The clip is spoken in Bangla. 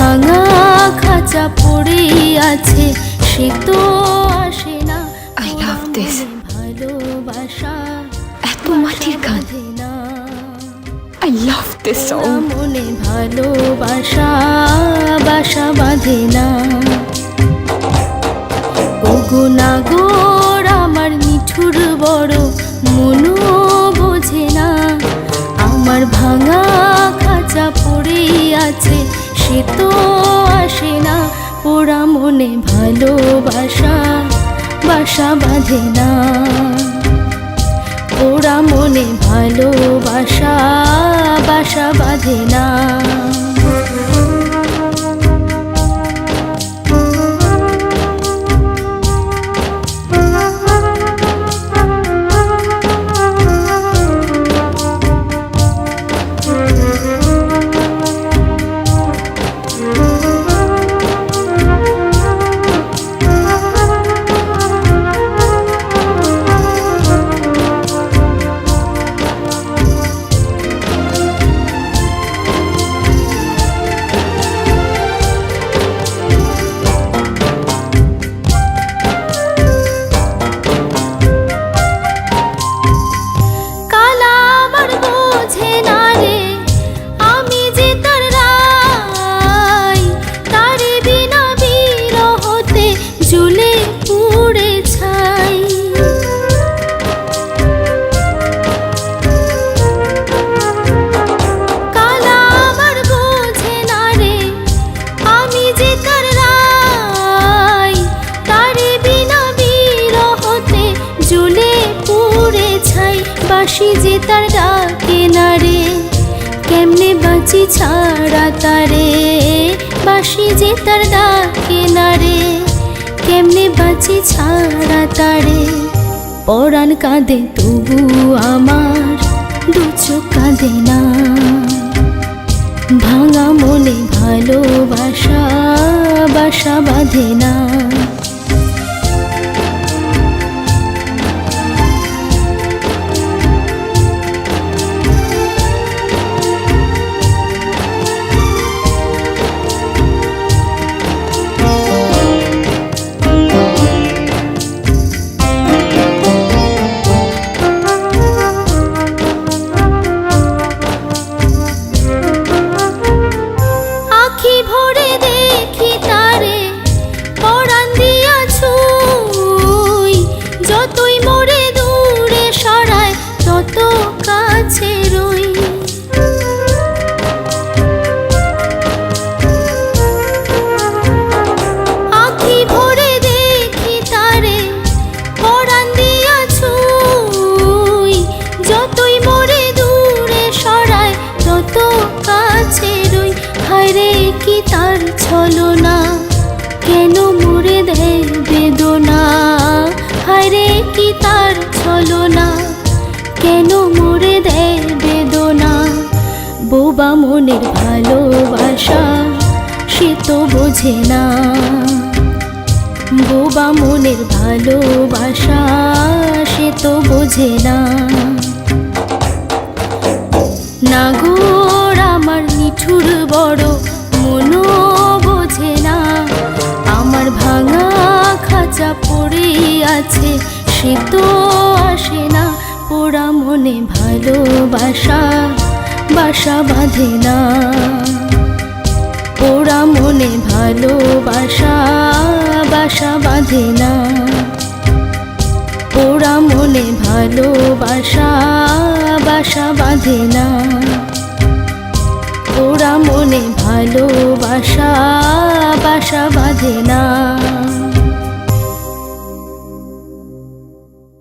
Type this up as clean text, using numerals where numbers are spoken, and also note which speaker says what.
Speaker 1: ভাঙা খাঁচা পড়ে আছে, সে তো আসে না।
Speaker 2: I love this.
Speaker 1: ভালোবাসা
Speaker 2: এত মাটির গান। I love this song.
Speaker 1: মনে ভালোবাসা বাসা বাঁধে না। ওগো নাগর আমার নিঠুর বড়, মনও বোঝে না। আমার ভাঙা খাঁচা পড়ে আছে, সে তো আসে না। পোড়া মনে ভালোবাসা বাসা বাঁধে না। পোড়া মনে ভালোবাসা বাসা বাঁধে না। বাঁশি যে তার ডাকে না রে, কেমনে বাঁচি ছাড়া তারে। বাঁশি যে তার ডাকে না রে, কেমনে বাঁচি ছাড়া তারে। পরাণ কাঁদে তবু আমার দু চোখ কাঁদে না। ভাঙা মনে ভালোবাসা বাসা বাঁধে না। কি তার ছলনা, কেন মুড়ে দেয় বেদনা। হায়রে কি তার ছলনা, কেন মুড়ে দেয় বেদনা। বোবা মনের ভালোবাসা সে তো বোঝে না। বোবা মনের ভালোবাসা সে তো বোঝে না। নাগর আমার নিঠুর বড়, মনও বোঝে না। আমার ভাঙা খাঁচা পড়ে আছে, সে তো আসে না। পোড়া মনে ভালোবাসা বাসা বাঁধে না। পোড়া মনে ভালোবাসা বাসা বাঁধে না। পোড়া মনে ভালোবাসা বাসা বাঁধে না। পোড়া মনে ভালোবাসা বাসা বাঁধে না।